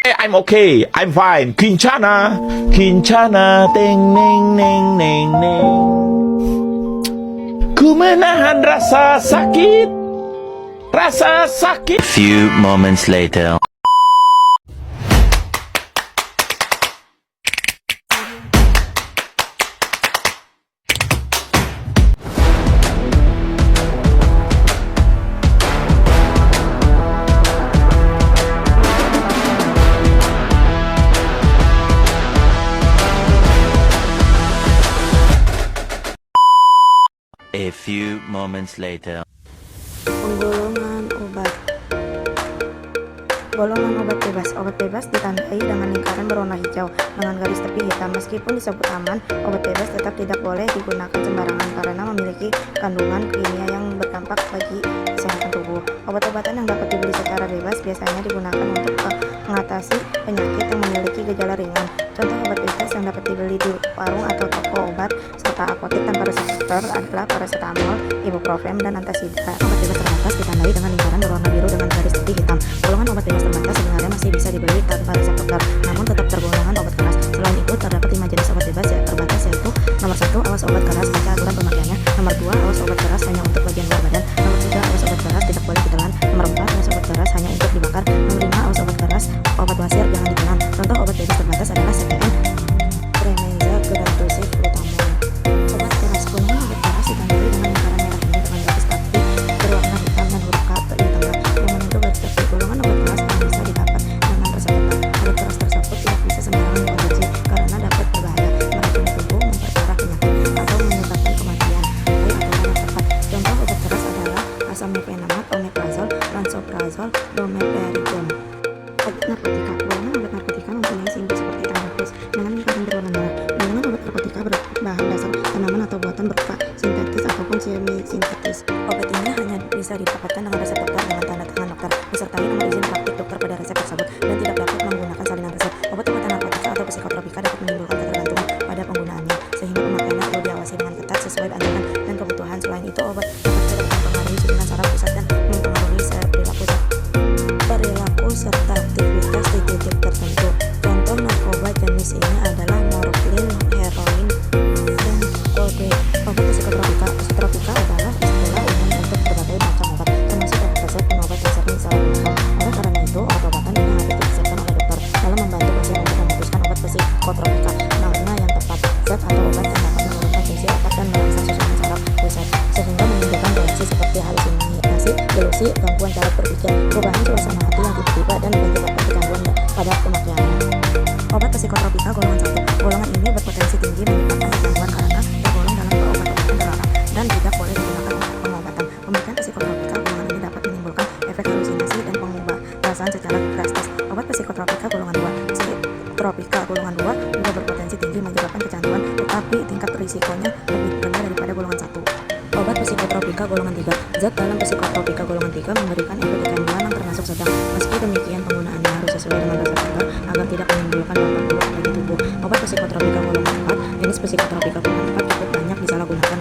I'm okay, I'm fine. Kincana, Kincana, teng neng neng neng neng. Ku menahan rasa sakit, rasa sakit. Few moments later. A few moments later. Penggolongan obat. Golongan obat bebas. Obat bebas ditandai dengan lingkaran berwarna hijau dengan garis tepi hitam. Meskipun disebut aman, obat bebas tetap tidak boleh digunakan sembarangan karena memiliki kandungan kimia yang berdampak bagi kesehatan tubuh. Obat-obatan yang dapat dibeli secara bebas biasanya digunakan untuk mengatasi penyakit yang memiliki gejala ringan. Contoh obat bebas yang dapat dibeli di warung atau toko obat serta apotek tanpa resep dokter adalah paracetamol, ibuprofen, dan antasida. Obat bebas terbatas ditandai dengan lingkaran berwarna biru dengan garis tepi hitam. Golongan obat bebas terbatas sebenarnya masih bisa dibeli tanpa resep dokter, namun tetap tergolongan obat keras. Selain itu, terdapat 5 jenis obat bebas terbatas, yaitu nomor 1, awas obat keras, baca aturan pemakaiannya. Nomor 2, awas obat keras hanya untuk bagian luar badan. Nomor 3, awas obat keras tidak boleh ditelan. Nomor 4, awas obat keras hanya untuk dibakar. Nomor 5, awas obat keras, obat wasir jangan ditelan. Contoh obat bebas terbatas adalah CTM, Premeza, Gerantusif, Flutamol. Obat keras. Golongan obat keras ditandai dengan lingkaran merah ini dengan garis tepi berwarna hitam dan huruf K di tengah yang menyentuh garis tepi. Golongan obat keras yang bisa didapat dengan resep dokter. Obat keras tersebut tidak bisa sembarangan dikonsumsi karena dapat berbahaya, meracuni tubuh, memperparah penyakit, atau menyebabkan kematian. Baik aturan yang tepat. Contoh obat keras adalah asam mefenamat, omeprazol, lansoprazol, domperidone. Obat narkotika. Golongan obat narkotika mempunyai simbol seperti tembakau dengan lingkaran berwarna merah. Golongan obat narkotika berbahan dasar tanaman atau buatan berupa sintetis ataupun semi-sintetis. Obat ini hanya bisa didapatkan dengan resep dokter dengan tanda tangan dokter, disertai nomor izin praktik dokter pada resep tersebut, dan tidak dapat menggunakan salinan resep. Obat-obatan narkotika atau psikotropika dapat menimbulkan ketergantungan pada penggunaannya, sehingga pemakaiannya perlu diawasi dengan ketat sesuai anjuran dan kebutuhan. Selain itu, obat dapat tidak mempengaruhi susunan saraf pusat dan mempengaruhi perilaku serta aktivitas di titik tertentu. Contoh narkoba jenis ini adalah morfin, heroin, dan kodein. Obat psikotropika. Psikotropika adalah istilah umum untuk berbagai macam obat, termasuk resep obat yang sering disalahgunakan. Oleh karena itu, obat-obatan ini harus diresepkan oleh dokter dalam membantu pasien untuk memutuskan obat psikotropika mana yang tepat. Zat atau obat yang dapat menurunkan fungsi otak dan merangsang susunan saraf pusat, sehingga menimbulkan reaksi seperti halusinasi, delusi, gangguan cara berpikir, perubahan suasana hati yang tiba-tiba, dan menyebabkan kegangguan pada pemakaiannya. Obat psikotropika golongan 1. Golongan ini berpotensi tinggi menyebabkan gangguan karena tergolong dalam obat-obatan terlarang dan tidak boleh digunakan untuk pengobatan. Pemakaian psikotropika golongan ini dapat menimbulkan efek halusinasi dan pengubah perasaan secara drastis. Obat psikotropika golongan 2. Psikotropika golongan 2 juga berpotensi tinggi menyebabkan kecanduan, tetapi tingkat risikonya lebih rendah daripada golongan 1. Obat psikotropika golongan 3. Zat dalam psikotropika golongan 3 memberikan efek kecanduan yang termasuk sedang. Meski demikian, penggunaannya harus sesuai dengan resep dokter agar tidak menimbulkan dampak buruk bagi tubuh. Obat psikotropika golongan 4. Jenis psikotropika golongan 4 cukup banyak disalahgunakan